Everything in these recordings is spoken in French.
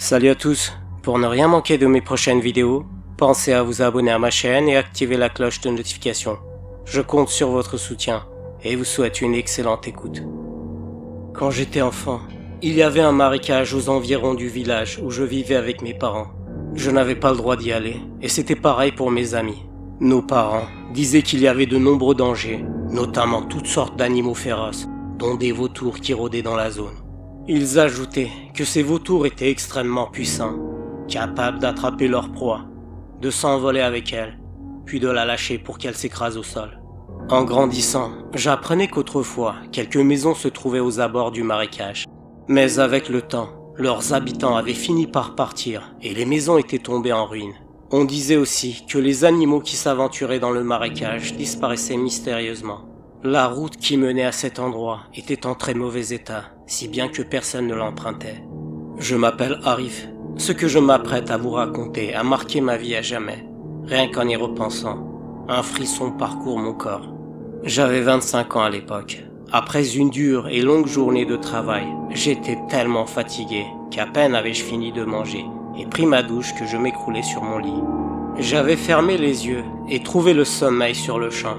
Salut à tous, pour ne rien manquer de mes prochaines vidéos, pensez à vous abonner à ma chaîne et activer la cloche de notification. Je compte sur votre soutien et vous souhaite une excellente écoute. Quand j'étais enfant, il y avait un marécage aux environs du village où je vivais avec mes parents. Je n'avais pas le droit d'y aller et c'était pareil pour mes amis. Nos parents disaient qu'il y avait de nombreux dangers, notamment toutes sortes d'animaux féroces, dont des vautours qui rôdaient dans la zone. Ils ajoutaient que ces vautours étaient extrêmement puissants, capables d'attraper leur proie, de s'envoler avec elle, puis de la lâcher pour qu'elle s'écrase au sol. En grandissant, j'apprenais qu'autrefois, quelques maisons se trouvaient aux abords du marécage. Mais avec le temps, leurs habitants avaient fini par partir et les maisons étaient tombées en ruine. On disait aussi que les animaux qui s'aventuraient dans le marécage disparaissaient mystérieusement. La route qui menait à cet endroit était en très mauvais état, si bien que personne ne l'empruntait. Je m'appelle Arif. Ce que je m'apprête à vous raconter a marqué ma vie à jamais. Rien qu'en y repensant, un frisson parcourt mon corps. J'avais 25 ans à l'époque. Après une dure et longue journée de travail, j'étais tellement fatigué qu'à peine avais-je fini de manger et pris ma douche que je m'écroulais sur mon lit. J'avais fermé les yeux et trouvé le sommeil sur le champ.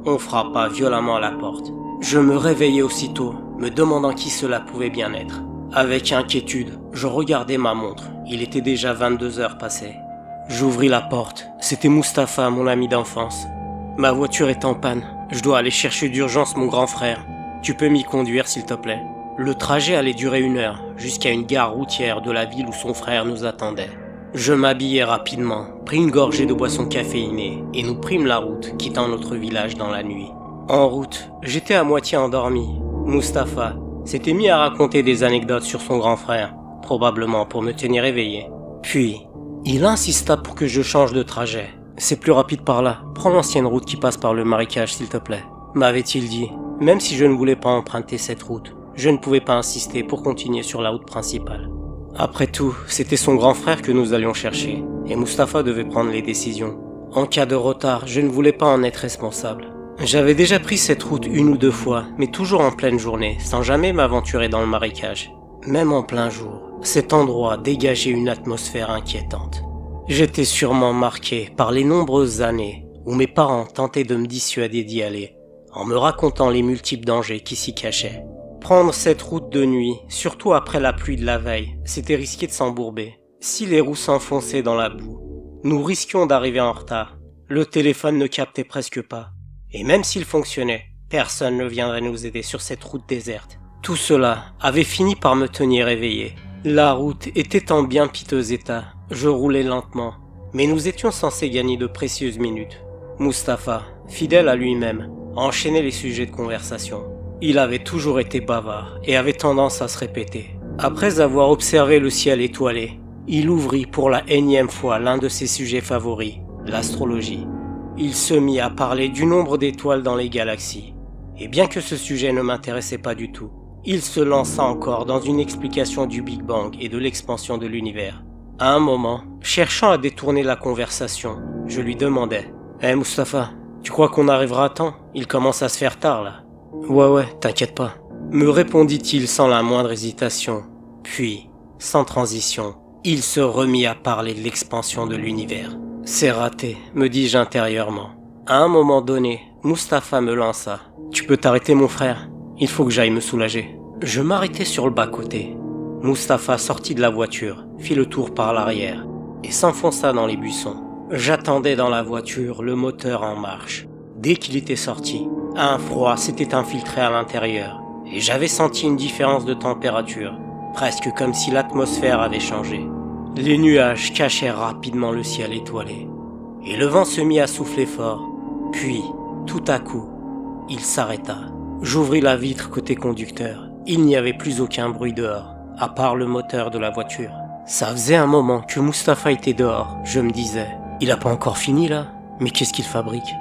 On frappa violemment à la porte. Je me réveillai aussitôt, me demandant qui cela pouvait bien être. Avec inquiétude, je regardai ma montre. Il était déjà 22 heures passées. J'ouvris la porte. C'était Mustapha, mon ami d'enfance. Ma voiture est en panne. Je dois aller chercher d'urgence mon grand frère. Tu peux m'y conduire, s'il te plaît? Le trajet allait durer 1 heure, jusqu'à une gare routière de la ville où son frère nous attendait. Je m'habillai rapidement, pris une gorgée de boisson caféinée et nous prîmes la route, quittant notre village dans la nuit. En route, j'étais à moitié endormi. Mustapha s'était mis à raconter des anecdotes sur son grand frère, probablement pour me tenir éveillé. Puis, il insista pour que je change de trajet. C'est plus rapide par là, prends l'ancienne route qui passe par le marécage s'il te plaît, m'avait-il dit. Même si je ne voulais pas emprunter cette route, je ne pouvais pas insister pour continuer sur la route principale. Après tout, c'était son grand frère que nous allions chercher, et Mustapha devait prendre les décisions. En cas de retard, je ne voulais pas en être responsable. J'avais déjà pris cette route 1 ou 2 fois, mais toujours en pleine journée, sans jamais m'aventurer dans le marécage. Même en plein jour, cet endroit dégageait une atmosphère inquiétante. J'étais sûrement marqué par les nombreuses années où mes parents tentaient de me dissuader d'y aller, en me racontant les multiples dangers qui s'y cachaient. Prendre cette route de nuit, surtout après la pluie de la veille, c'était risqué de s'embourber. Si les roues s'enfonçaient dans la boue, nous risquions d'arriver en retard. Le téléphone ne captait presque pas. Et même s'il fonctionnait, personne ne viendrait nous aider sur cette route déserte. Tout cela avait fini par me tenir éveillé. La route était en bien piteux état. Je roulais lentement, mais nous étions censés gagner de précieuses minutes. Mustapha, fidèle à lui-même, enchaînait les sujets de conversation. Il avait toujours été bavard et avait tendance à se répéter. Après avoir observé le ciel étoilé, il ouvrit pour la énième fois l'un de ses sujets favoris, l'astrologie. Il se mit à parler du nombre d'étoiles dans les galaxies. Et bien que ce sujet ne m'intéressait pas du tout, il se lança encore dans une explication du Big Bang et de l'expansion de l'univers. À un moment, cherchant à détourner la conversation, je lui demandais « Hé Mustapha, tu crois qu'on arrivera à temps? Il commence à se faire tard là. » « Ouais, t'inquiète pas. » me répondit-il sans la moindre hésitation. Puis, sans transition, il se remit à parler de l'expansion de l'univers. « C'est raté, me dis-je intérieurement. À un moment donné, Mustapha me lança. « Tu peux t'arrêter mon frère? Il faut que j'aille me soulager. » Je m'arrêtai sur le bas-côté. Mustapha sortit de la voiture, fit le tour par l'arrière et s'enfonça dans les buissons. J'attendais dans la voiture, le moteur en marche. Dès qu'il était sorti, un froid s'était infiltré à l'intérieur et j'avais senti une différence de température, presque comme si l'atmosphère avait changé. Les nuages cachèrent rapidement le ciel étoilé et le vent se mit à souffler fort. Puis, tout à coup, il s'arrêta. J'ouvris la vitre côté conducteur. Il n'y avait plus aucun bruit dehors, à part le moteur de la voiture. Ça faisait un moment que Mustapha était dehors, je me disais. Il a pas encore fini là? Mais qu'est-ce qu'il fabrique?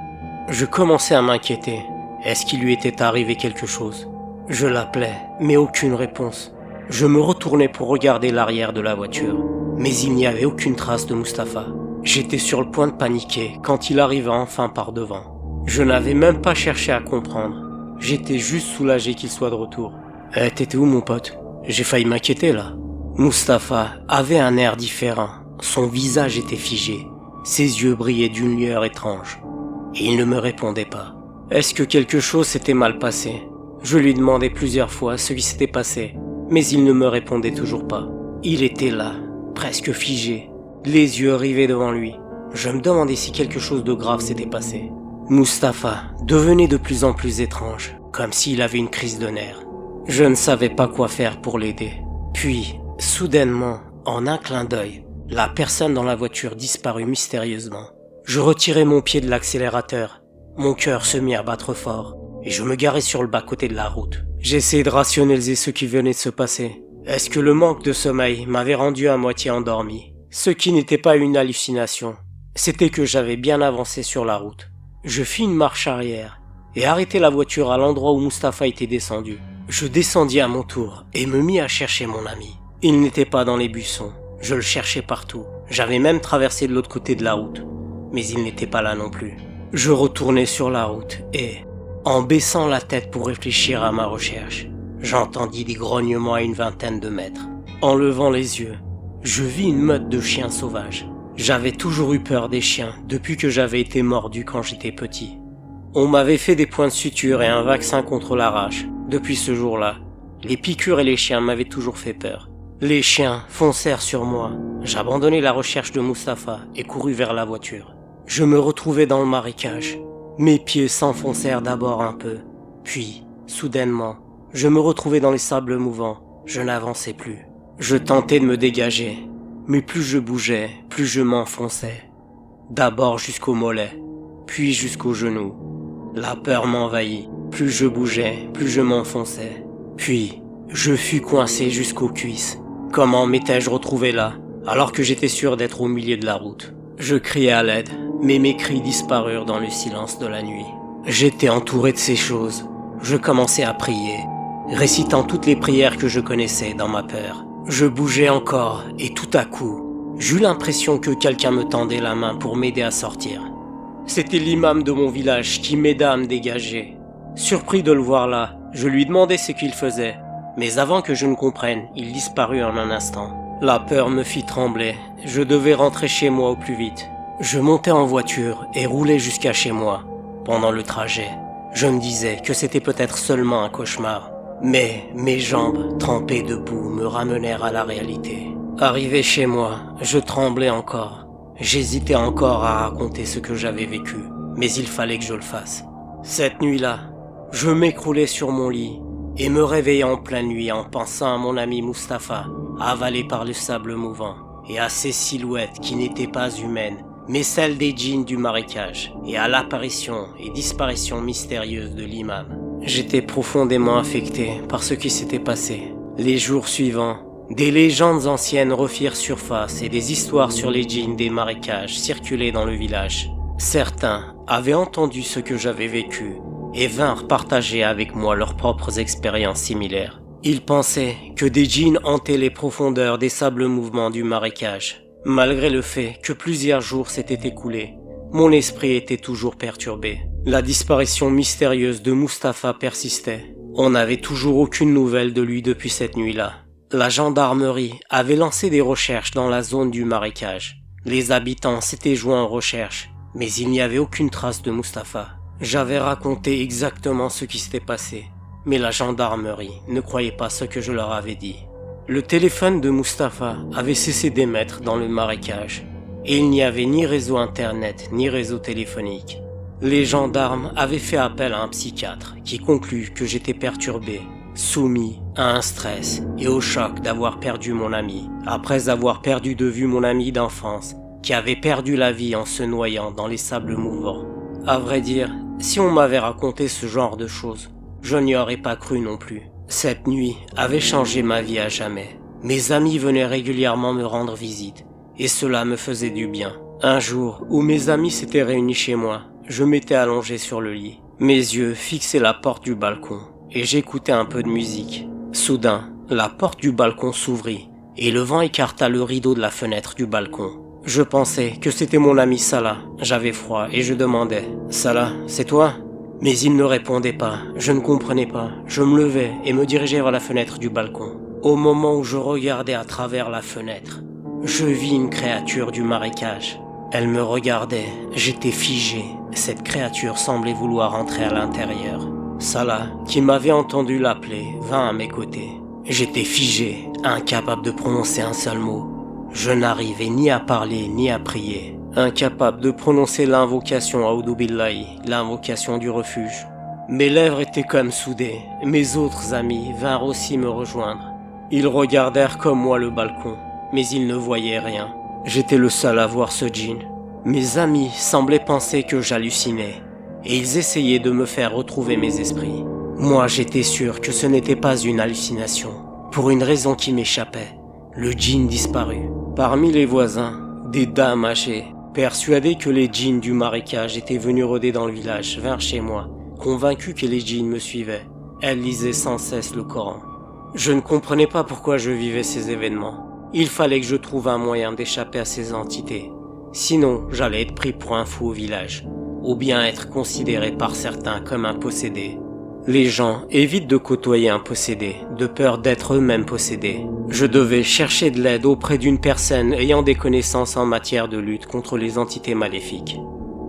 Je commençais à m'inquiéter. Est-ce qu'il lui était arrivé quelque chose? Je l'appelais, mais aucune réponse. Je me retournais pour regarder l'arrière de la voiture, mais il n'y avait aucune trace de Mustapha. J'étais sur le point de paniquer quand il arriva enfin par devant. Je n'avais même pas cherché à comprendre. J'étais juste soulagé qu'il soit de retour. « T'étais où mon pote? J'ai failli m'inquiéter là. » Mustapha avait un air différent, son visage était figé, ses yeux brillaient d'une lueur étrange, et il ne me répondait pas. Est-ce que quelque chose s'était mal passé? Je lui demandais plusieurs fois ce qui s'était passé, mais il ne me répondait toujours pas. Il était là, presque figé, les yeux rivés devant lui. Je me demandais si quelque chose de grave s'était passé. Mustapha devenait de plus en plus étrange, comme s'il avait une crise de nerfs. Je ne savais pas quoi faire pour l'aider. Puis, soudainement, en un clin d'œil, la personne dans la voiture disparut mystérieusement. Je retirai mon pied de l'accélérateur. Mon cœur se mit à battre fort, et je me garai sur le bas-côté de la route. J'essayais de rationaliser ce qui venait de se passer. Est-ce que le manque de sommeil m'avait rendu à moitié endormi? Ce qui n'était pas une hallucination, c'était que j'avais bien avancé sur la route. Je fis une marche arrière, et arrêtai la voiture à l'endroit où Mustapha était descendu. Je descendis à mon tour, et me mis à chercher mon ami. Il n'était pas dans les buissons, je le cherchais partout. J'avais même traversé de l'autre côté de la route, mais il n'était pas là non plus. Je retournai sur la route et, en baissant la tête pour réfléchir à ma recherche, j'entendis des grognements à une vingtaine de mètres. En levant les yeux, je vis une meute de chiens sauvages. J'avais toujours eu peur des chiens depuis que j'avais été mordu quand j'étais petit. On m'avait fait des points de suture et un vaccin contre la rage. Depuis ce jour-là, les piqûres et les chiens m'avaient toujours fait peur. Les chiens foncèrent sur moi. J'abandonnai la recherche de Mustapha et courus vers la voiture. Je me retrouvai dans le marécage. Mes pieds s'enfoncèrent d'abord un peu, puis, soudainement, je me retrouvai dans les sables mouvants. Je n'avançais plus. Je tentais de me dégager, mais plus je bougeais, plus je m'enfonçais. D'abord jusqu'au mollet, puis jusqu'aux genoux. La peur m'envahit. Plus je bougeais, plus je m'enfonçais. Puis, je fus coincé jusqu'aux cuisses. Comment m'étais-je retrouvé là, alors que j'étais sûr d'être au milieu de la route? Je criai à l'aide, mais mes cris disparurent dans le silence de la nuit. J'étais entouré de ces choses. Je commençai à prier, récitant toutes les prières que je connaissais dans ma peur. Je bougeais encore, et tout à coup, j'eus l'impression que quelqu'un me tendait la main pour m'aider à sortir. C'était l'imam de mon village qui m'aida à me dégager. Surpris de le voir là, je lui demandai ce qu'il faisait, mais avant que je ne comprenne, il disparut en un instant. La peur me fit trembler, je devais rentrer chez moi au plus vite. Je montai en voiture et roulai jusqu'à chez moi. Pendant le trajet, je me disais que c'était peut-être seulement un cauchemar, mais mes jambes, trempées de boue, me ramenèrent à la réalité. Arrivé chez moi, je tremblais encore. J'hésitais encore à raconter ce que j'avais vécu, mais il fallait que je le fasse. Cette nuit-là, je m'écroulais sur mon lit et me réveillais en pleine nuit en pensant à mon ami Mustapha, avalé par le sable mouvant, et à ces silhouettes qui n'étaient pas humaines, mais celles des djinns du marécage, et à l'apparition et disparition mystérieuse de l'imam. J'étais profondément affecté par ce qui s'était passé. Les jours suivants, des légendes anciennes refirent surface et des histoires sur les djinns des marécages circulaient dans le village. Certains avaient entendu ce que j'avais vécu et vinrent partager avec moi leurs propres expériences similaires. Ils pensaient que des djinns hantaient les profondeurs des sables mouvements du marécage. Malgré le fait que plusieurs jours s'étaient écoulés, mon esprit était toujours perturbé. La disparition mystérieuse de Mustapha persistait. On n'avait toujours aucune nouvelle de lui depuis cette nuit-là. La gendarmerie avait lancé des recherches dans la zone du marécage. Les habitants s'étaient joints aux recherches, mais il n'y avait aucune trace de Mustapha. J'avais raconté exactement ce qui s'était passé, mais la gendarmerie ne croyait pas ce que je leur avais dit. Le téléphone de Mustapha avait cessé d'émettre dans le marécage, et il n'y avait ni réseau internet ni réseau téléphonique. Les gendarmes avaient fait appel à un psychiatre qui conclut que j'étais perturbé, soumis à un stress et au choc d'avoir perdu mon ami, après avoir perdu de vue mon ami d'enfance qui avait perdu la vie en se noyant dans les sables mouvants. À vrai dire, si on m'avait raconté ce genre de choses, je n'y aurais pas cru non plus. Cette nuit avait changé ma vie à jamais. Mes amis venaient régulièrement me rendre visite, et cela me faisait du bien. Un jour où mes amis s'étaient réunis chez moi, je m'étais allongé sur le lit. Mes yeux fixaient la porte du balcon, et j'écoutais un peu de musique. Soudain, la porte du balcon s'ouvrit, et le vent écarta le rideau de la fenêtre du balcon. Je pensais que c'était mon ami Salah. J'avais froid et je demandais « Salah, c'est toi ?» Mais il ne répondait pas, je ne comprenais pas. Je me levais et me dirigeais vers la fenêtre du balcon. Au moment où je regardais à travers la fenêtre, je vis une créature du marécage. Elle me regardait, j'étais figé. Cette créature semblait vouloir entrer à l'intérieur. Salah, qui m'avait entendu l'appeler, vint à mes côtés. J'étais figé, incapable de prononcer un seul mot. Je n'arrivais ni à parler ni à prier. Incapable de prononcer l'invocation Aoudou Billahi, l'invocation du refuge. Mes lèvres étaient comme soudées. Mes autres amis vinrent aussi me rejoindre. Ils regardèrent comme moi le balcon, mais ils ne voyaient rien. J'étais le seul à voir ce djinn. Mes amis semblaient penser que j'hallucinais, et ils essayaient de me faire retrouver mes esprits. Moi, j'étais sûr que ce n'était pas une hallucination, pour une raison qui m'échappait. Le djinn disparut. Parmi les voisins, des dames âgées, persuadées que les djinns du marécage étaient venus rôder dans le village, vinrent chez moi, convaincues que les djinns me suivaient. Elles lisaient sans cesse le Coran. Je ne comprenais pas pourquoi je vivais ces événements. Il fallait que je trouve un moyen d'échapper à ces entités. Sinon, j'allais être pris pour un fou au village, ou bien être considéré par certains comme un possédé. Les gens évitent de côtoyer un possédé, de peur d'être eux-mêmes possédés. Je devais chercher de l'aide auprès d'une personne ayant des connaissances en matière de lutte contre les entités maléfiques.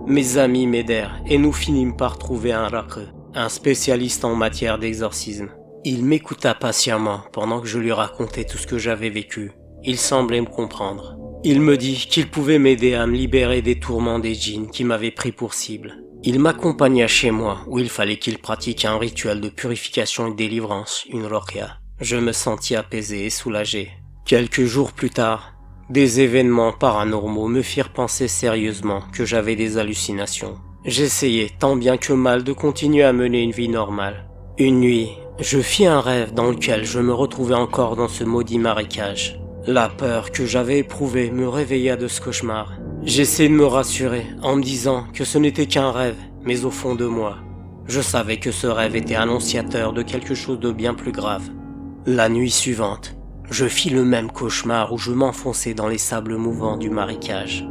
Mes amis m'aidèrent et nous finîmes par trouver un raqe, un spécialiste en matière d'exorcisme. Il m'écouta patiemment pendant que je lui racontais tout ce que j'avais vécu. Il semblait me comprendre. Il me dit qu'il pouvait m'aider à me libérer des tourments des djinns qui m'avaient pris pour cible. Il m'accompagna chez moi où il fallait qu'il pratique un rituel de purification et de délivrance, une ruqya. Je me sentis apaisé et soulagé. Quelques jours plus tard, des événements paranormaux me firent penser sérieusement que j'avais des hallucinations. J'essayais tant bien que mal de continuer à mener une vie normale. Une nuit, je fis un rêve dans lequel je me retrouvais encore dans ce maudit marécage. La peur que j'avais éprouvée me réveilla de ce cauchemar. J'essayai de me rassurer en me disant que ce n'était qu'un rêve, mais au fond de moi, je savais que ce rêve était annonciateur de quelque chose de bien plus grave. La nuit suivante, je fis le même cauchemar où je m'enfonçais dans les sables mouvants du marécage.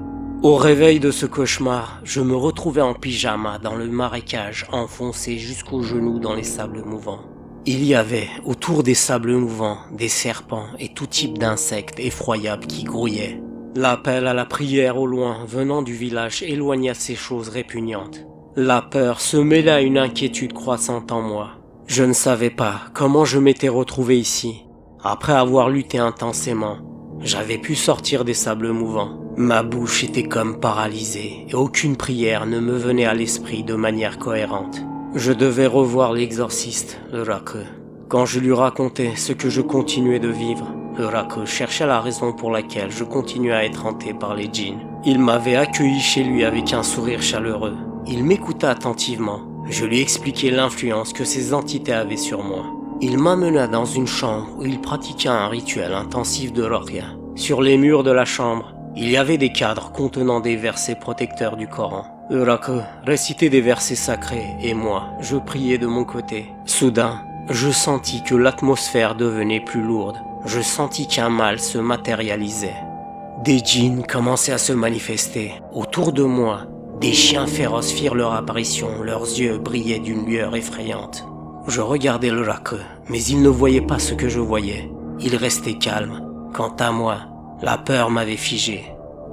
Au réveil de ce cauchemar, je me retrouvais en pyjama dans le marécage, enfoncé jusqu'aux genoux dans les sables mouvants. Il y avait, autour des sables mouvants, des serpents et tout type d'insectes effroyables qui grouillaient. L'appel à la prière au loin venant du village éloigna ces choses répugnantes. La peur se mêla à une inquiétude croissante en moi. Je ne savais pas comment je m'étais retrouvé ici. Après avoir lutté intensément, j'avais pu sortir des sables mouvants. Ma bouche était comme paralysée et aucune prière ne me venait à l'esprit de manière cohérente. Je devais revoir l'exorciste, le raqe. Quand je lui racontais ce que je continuais de vivre, le raqe cherchait la raison pour laquelle je continuais à être hanté par les djinns. Il m'avait accueilli chez lui avec un sourire chaleureux. Il m'écouta attentivement. Je lui expliquai l'influence que ces entités avaient sur moi. Il m'amena dans une chambre où il pratiqua un rituel intensif de ruqya. Sur les murs de la chambre, il y avait des cadres contenant des versets protecteurs du Coran. Le raqe récitait des versets sacrés et moi, je priais de mon côté. Soudain, je sentis que l'atmosphère devenait plus lourde. Je sentis qu'un mal se matérialisait. Des djinns commençaient à se manifester. Autour de moi, des chiens féroces firent leur apparition. Leurs yeux brillaient d'une lueur effrayante. Je regardais le raqe, mais il ne voyait pas ce que je voyais. Il restait calme. Quant à moi, la peur m'avait figé.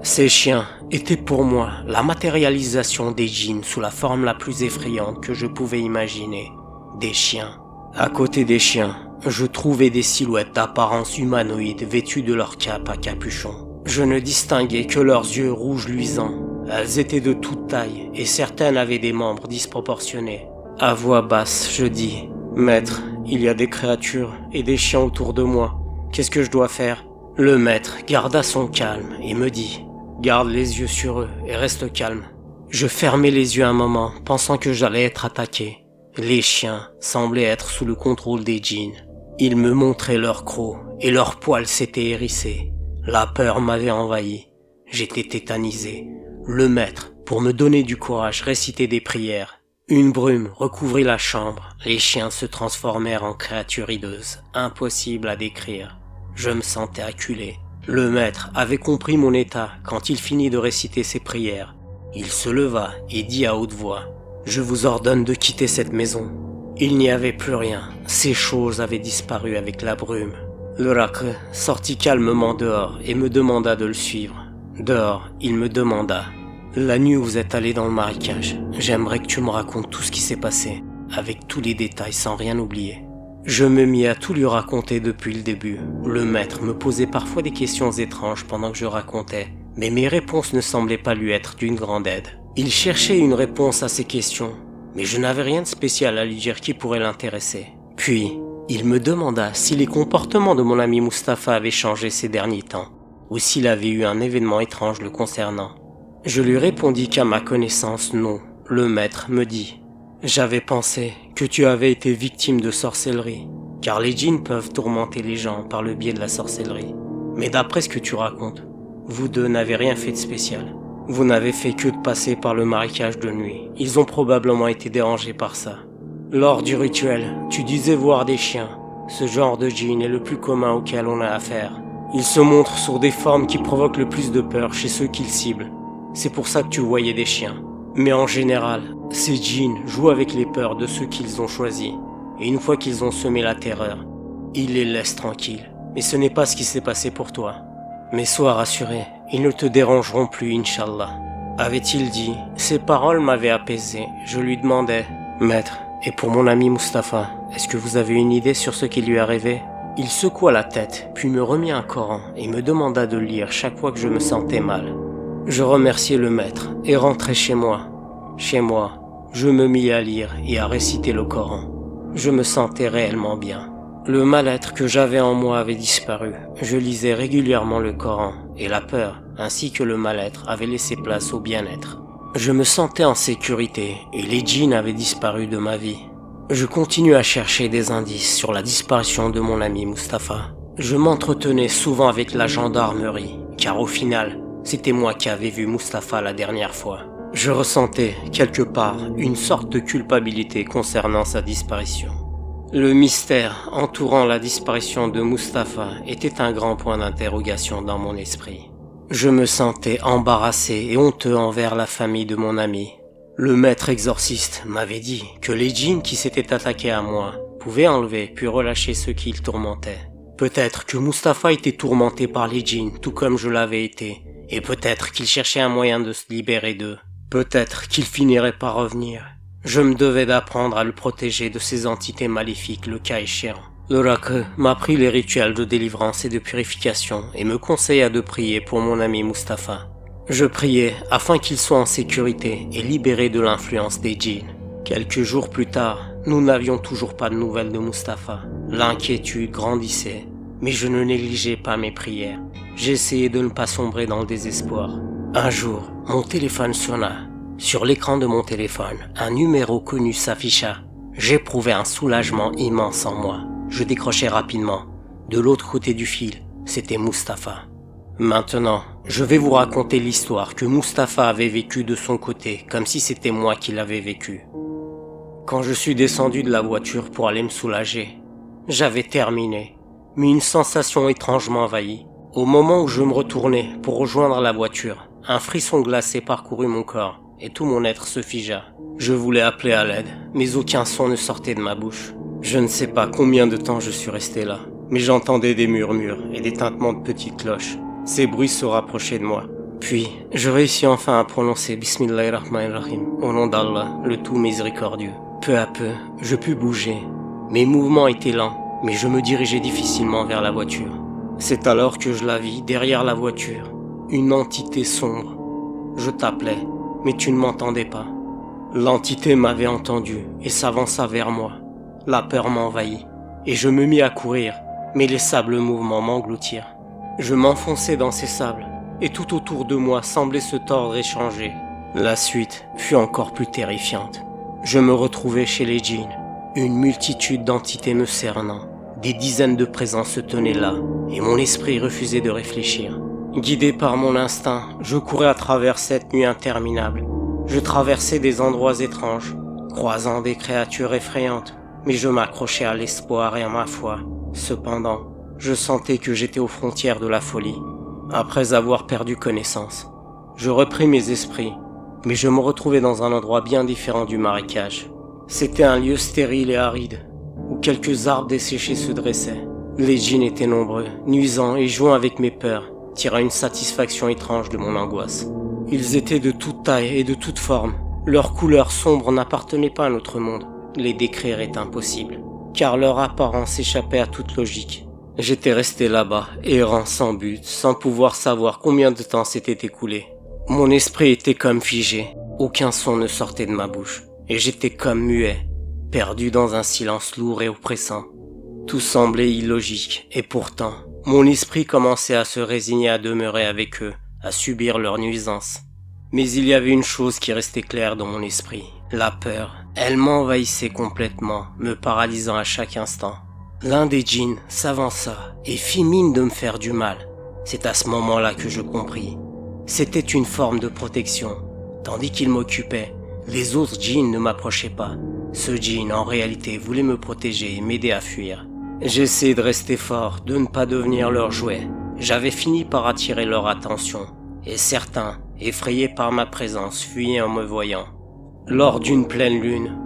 Ces chiens étaient pour moi la matérialisation des djinns sous la forme la plus effrayante que je pouvais imaginer. Des chiens. À côté des chiens, je trouvais des silhouettes d'apparence humanoïde vêtues de leurs capes à capuchon. Je ne distinguais que leurs yeux rouges luisants. Elles étaient de toute taille et certaines avaient des membres disproportionnés. À voix basse, je dis « Maître, il y a des créatures et des chiens autour de moi. Qu'est-ce que je dois faire ?» Le maître garda son calme et me dit « Garde les yeux sur eux et reste calme. » Je fermai les yeux un moment, pensant que j'allais être attaqué. Les chiens semblaient être sous le contrôle des djinns. Ils me montraient leurs crocs et leurs poils s'étaient hérissés. La peur m'avait envahi. J'étais tétanisé. Le maître, pour me donner du courage, récitait des prières. Une brume recouvrit la chambre. Les chiens se transformèrent en créatures hideuses, impossibles à décrire. Je me sentais acculé. Le maître avait compris mon état quand il finit de réciter ses prières. Il se leva et dit à haute voix « Je vous ordonne de quitter cette maison. » Il n'y avait plus rien. Ces choses avaient disparu avec la brume. Le Rakh sortit calmement dehors et me demanda de le suivre. Dehors, il me demanda « La nuit où vous êtes allé dans le marécage, j'aimerais que tu me racontes tout ce qui s'est passé, avec tous les détails sans rien oublier. » Je me mis à tout lui raconter depuis le début. Le maître me posait parfois des questions étranges pendant que je racontais, mais mes réponses ne semblaient pas lui être d'une grande aide. Il cherchait une réponse à ses questions, mais je n'avais rien de spécial à lui dire qui pourrait l'intéresser. Puis, il me demanda si les comportements de mon ami Mustapha avaient changé ces derniers temps, ou s'il avait eu un événement étrange le concernant. Je lui répondis qu'à ma connaissance, non. Le maître me dit « J'avais pensé que tu avais été victime de sorcellerie, car les djinns peuvent tourmenter les gens par le biais de la sorcellerie. Mais d'après ce que tu racontes, vous deux n'avez rien fait de spécial. Vous n'avez fait que de passer par le marécage de nuit. Ils ont probablement été dérangés par ça. Lors du rituel, tu disais voir des chiens. Ce genre de djinn est le plus commun auquel on a affaire. Ils se montrent sous des formes qui provoquent le plus de peur chez ceux qu'ils ciblent. C'est pour ça que tu voyais des chiens. Mais en général, ces djinns jouent avec les peurs de ceux qu'ils ont choisis. Et une fois qu'ils ont semé la terreur, ils les laissent tranquilles. Mais ce n'est pas ce qui s'est passé pour toi. Mais sois rassuré, ils ne te dérangeront plus, Inch'Allah. Avait-il dit, ces paroles m'avaient apaisé. Je lui demandais, Maître, et pour mon ami Mustapha, est-ce que vous avez une idée sur ce qui lui est arrivé? Il secoua la tête, puis me remit un Coran et me demanda de le lire chaque fois que je me sentais mal. Je remerciai le maître et rentrai chez moi. Chez moi, je me mis à lire et à réciter le Coran. Je me sentais réellement bien. Le mal-être que j'avais en moi avait disparu. Je lisais régulièrement le Coran et la peur, ainsi que le mal-être, avaient laissé place au bien-être. Je me sentais en sécurité et les djinns avaient disparu de ma vie. Je continuais à chercher des indices sur la disparition de mon ami Mustapha. Je m'entretenais souvent avec la gendarmerie, car au final, c'était moi qui avais vu Mustapha la dernière fois. Je ressentais, quelque part, une sorte de culpabilité concernant sa disparition. Le mystère entourant la disparition de Mustapha était un grand point d'interrogation dans mon esprit. Je me sentais embarrassé et honteux envers la famille de mon ami. Le maître exorciste m'avait dit que les djinns qui s'étaient attaqués à moi pouvaient enlever puis relâcher ceux qui le tourmentaient. Peut-être que Mustapha était tourmenté par les djinns tout comme je l'avais été, et peut-être qu'il cherchait un moyen de se libérer d'eux. Peut-être qu'il finirait par revenir. Je me devais d'apprendre à le protéger de ces entités maléfiques le cas échéant. Le Rakh m'apprit les rituels de délivrance et de purification et me conseilla de prier pour mon ami Mustapha. Je priais afin qu'il soit en sécurité et libéré de l'influence des djinns. Quelques jours plus tard, nous n'avions toujours pas de nouvelles de Mustapha. L'inquiétude grandissait, mais je ne négligeais pas mes prières. J'essayais de ne pas sombrer dans le désespoir. Un jour, mon téléphone sonna. Sur l'écran de mon téléphone, un numéro connu s'afficha. J'éprouvais un soulagement immense en moi. Je décrochai rapidement. De l'autre côté du fil, c'était Mustapha. Maintenant, je vais vous raconter l'histoire que Mustapha avait vécue de son côté, comme si c'était moi qui l'avais vécue. Quand je suis descendu de la voiture pour aller me soulager, j'avais terminé, mais une sensation étrange m'envahit. Au moment où je me retournais pour rejoindre la voiture, un frisson glacé parcourut mon corps et tout mon être se figea. Je voulais appeler à l'aide, mais aucun son ne sortait de ma bouche. Je ne sais pas combien de temps je suis resté là, mais j'entendais des murmures et des tintements de petites cloches. Ces bruits se rapprochaient de moi. Puis, je réussis enfin à prononcer Bismillahirrahmanirrahim, au nom d'Allah, le tout miséricordieux. Peu à peu, je pus bouger. Mes mouvements étaient lents, mais je me dirigeais difficilement vers la voiture. C'est alors que je la vis derrière la voiture, une entité sombre. Je t'appelais, mais tu ne m'entendais pas. L'entité m'avait entendu et s'avança vers moi. La peur m'envahit, et je me mis à courir, mais les sables mouvements m'engloutirent. Je m'enfonçai dans ces sables, et tout autour de moi semblait se tordre et changer. La suite fut encore plus terrifiante. Je me retrouvai chez les djinns, une multitude d'entités me cernant. Des dizaines de présences se tenaient là, et mon esprit refusait de réfléchir. Guidé par mon instinct, je courais à travers cette nuit interminable. Je traversais des endroits étranges, croisant des créatures effrayantes, mais je m'accrochais à l'espoir et à ma foi. Cependant, je sentais que j'étais aux frontières de la folie. Après avoir perdu connaissance, je repris mes esprits, mais je me retrouvais dans un endroit bien différent du marécage. C'était un lieu stérile et aride, où quelques arbres desséchés se dressaient. Les djinns étaient nombreux, nuisants et jouant avec mes peurs, tirant une satisfaction étrange de mon angoisse. Ils étaient de toute taille et de toute forme. Leur couleur sombre n'appartenait pas à notre monde. Les décrire est impossible, car leur apparence échappait à toute logique. J'étais resté là-bas, errant sans but, sans pouvoir savoir combien de temps s'était écoulé. Mon esprit était comme figé, aucun son ne sortait de ma bouche, et j'étais comme muet, perdu dans un silence lourd et oppressant. Tout semblait illogique, et pourtant, mon esprit commençait à se résigner à demeurer avec eux, à subir leurs nuisances. Mais il y avait une chose qui restait claire dans mon esprit, la peur. Elle m'envahissait complètement, me paralysant à chaque instant. L'un des djinns s'avança et fit mine de me faire du mal. C'est à ce moment-là que je compris. C'était une forme de protection. Tandis qu'il m'occupait, les autres djinns ne m'approchaient pas. Ce djinn, en réalité, voulait me protéger et m'aider à fuir. J'essayais de rester fort, de ne pas devenir leur jouet. J'avais fini par attirer leur attention, et certains, effrayés par ma présence, fuyaient en me voyant. Lors d'une pleine lune,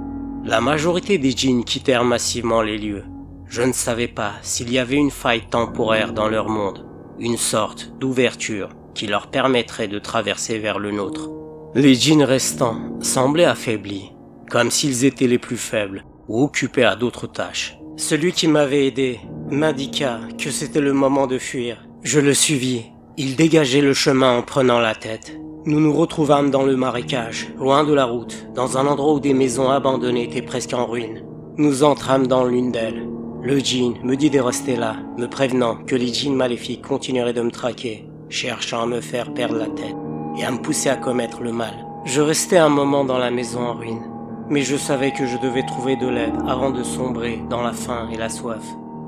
la majorité des djinns quittèrent massivement les lieux. Je ne savais pas s'il y avait une faille temporaire dans leur monde, une sorte d'ouverture qui leur permettrait de traverser vers le nôtre. Les djinns restants semblaient affaiblis, comme s'ils étaient les plus faibles ou occupés à d'autres tâches. Celui qui m'avait aidé m'indiqua que c'était le moment de fuir. Je le suivis. Il dégageait le chemin en prenant la tête. Nous nous retrouvâmes dans le marécage, loin de la route, dans un endroit où des maisons abandonnées étaient presque en ruine. Nous entrâmes dans l'une d'elles. Le djinn me dit de rester là, me prévenant que les djinns maléfiques continueraient de me traquer, cherchant à me faire perdre la tête et à me pousser à commettre le mal. Je restai un moment dans la maison en ruine, mais je savais que je devais trouver de l'aide avant de sombrer dans la faim et la soif.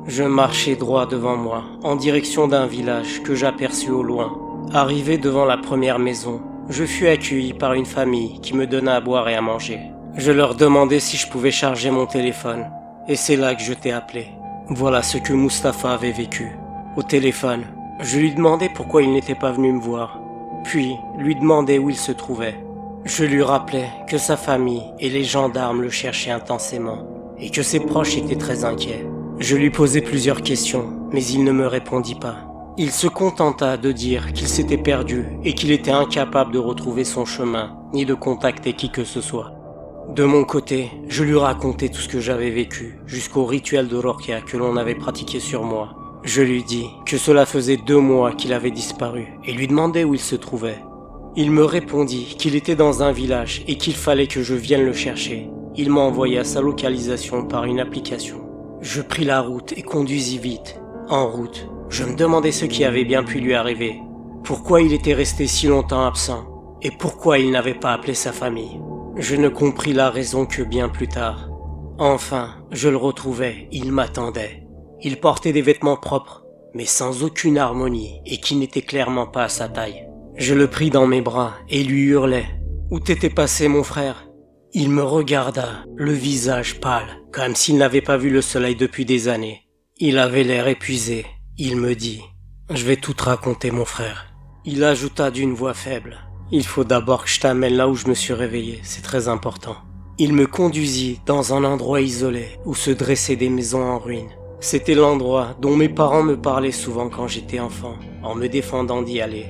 Je marchai droit devant moi, en direction d'un village que j'aperçus au loin. Arrivé devant la première maison, je fus accueilli par une famille qui me donna à boire et à manger. Je leur demandai si je pouvais charger mon téléphone, et c'est là que je t'ai appelé. Voilà ce que Mustapha avait vécu. Au téléphone, je lui demandai pourquoi il n'était pas venu me voir, puis lui demandai où il se trouvait. Je lui rappelai que sa famille et les gendarmes le cherchaient intensément, et que ses proches étaient très inquiets. Je lui posai plusieurs questions, mais il ne me répondit pas. Il se contenta de dire qu'il s'était perdu et qu'il était incapable de retrouver son chemin, ni de contacter qui que ce soit. De mon côté, je lui racontai tout ce que j'avais vécu, jusqu'au rituel de Ruqya que l'on avait pratiqué sur moi. Je lui dis que cela faisait 2 mois qu'il avait disparu, et lui demandai où il se trouvait. Il me répondit qu'il était dans un village et qu'il fallait que je vienne le chercher. Il m'a envoyé à sa localisation par une application. Je pris la route et conduisis vite. En route, je me demandais ce qui avait bien pu lui arriver. Pourquoi il était resté si longtemps absent et pourquoi il n'avait pas appelé sa famille. Je ne compris la raison que bien plus tard. Enfin, je le retrouvais, il m'attendait. Il portait des vêtements propres, mais sans aucune harmonie et qui n'étaient clairement pas à sa taille. Je le pris dans mes bras et lui hurlai « Où t'étais passé, mon frère ?» Il me regarda, le visage pâle, comme s'il n'avait pas vu le soleil depuis des années. Il avait l'air épuisé. Il me dit « Je vais tout te raconter, mon frère. » Il ajouta d'une voix faible « Il faut d'abord que je t'amène là où je me suis réveillé, c'est très important. » Il me conduisit dans un endroit isolé où se dressaient des maisons en ruine. C'était l'endroit dont mes parents me parlaient souvent quand j'étais enfant, en me défendant d'y aller.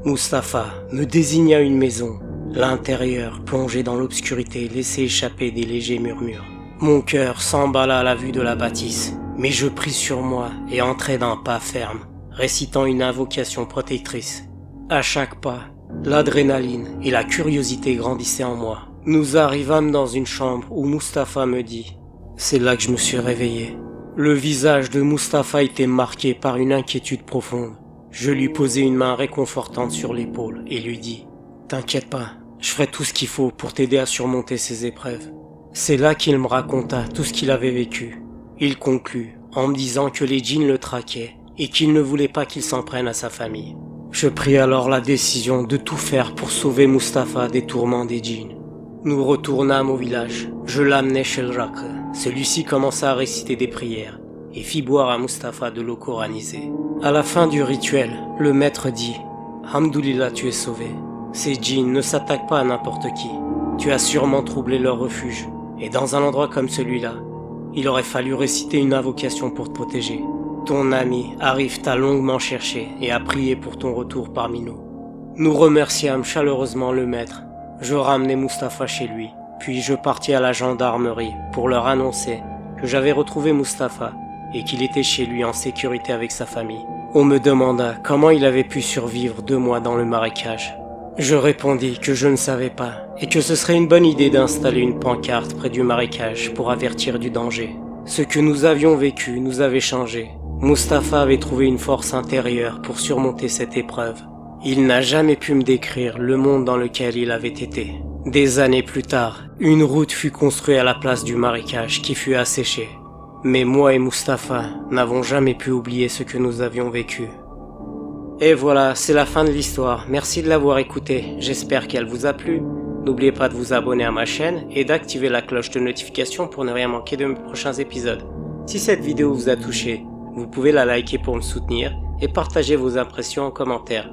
Mustapha me désigna une maison. L'intérieur, plongé dans l'obscurité, laissait échapper des légers murmures. Mon cœur s'emballa à la vue de la bâtisse, mais je pris sur moi et entrai d'un pas ferme, récitant une invocation protectrice. À chaque pas, l'adrénaline et la curiosité grandissaient en moi. Nous arrivâmes dans une chambre où Mustapha me dit « C'est là que je me suis réveillé ». Le visage de Mustapha était marqué par une inquiétude profonde. Je lui posai une main réconfortante sur l'épaule et lui dis « T'inquiète pas, je ferai tout ce qu'il faut pour t'aider à surmonter ces épreuves. » C'est là qu'il me raconta tout ce qu'il avait vécu. Il conclut en me disant que les djinns le traquaient et qu'il ne voulait pas qu'il s'en prenne à sa famille. Je pris alors la décision de tout faire pour sauver Mustapha des tourments des djinns. Nous retournâmes au village. Je l'amenai chez le Raq. Celui-ci commença à réciter des prières et fit boire à Mustapha de l'eau coranisée. À la fin du rituel, le maître dit « Hamdoulillah, tu es sauvé. Ces djinns ne s'attaquent pas à n'importe qui. Tu as sûrement troublé leur refuge. Et dans un endroit comme celui-là, il aurait fallu réciter une invocation pour te protéger. Ton ami Arif t'a longuement cherché et a prié pour ton retour parmi nous. Nous remerciâmes chaleureusement le maître. Je ramenai Mustapha chez lui, puis je partis à la gendarmerie pour leur annoncer que j'avais retrouvé Mustapha et qu'il était chez lui en sécurité avec sa famille. On me demanda comment il avait pu survivre 2 mois dans le marécage. Je répondis que je ne savais pas et que ce serait une bonne idée d'installer une pancarte près du marécage pour avertir du danger. Ce que nous avions vécu nous avait changé. Mustapha avait trouvé une force intérieure pour surmonter cette épreuve. Il n'a jamais pu me décrire le monde dans lequel il avait été. Des années plus tard, une route fut construite à la place du marécage qui fut asséché. Mais moi et Mustapha n'avons jamais pu oublier ce que nous avions vécu. Et voilà, c'est la fin de l'histoire. Merci de l'avoir écoutée. J'espère qu'elle vous a plu. N'oubliez pas de vous abonner à ma chaîne et d'activer la cloche de notification pour ne rien manquer de mes prochains épisodes. Si cette vidéo vous a touché, vous pouvez la liker pour me soutenir et partager vos impressions en commentaire.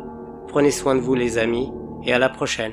Prenez soin de vous les amis et à la prochaine.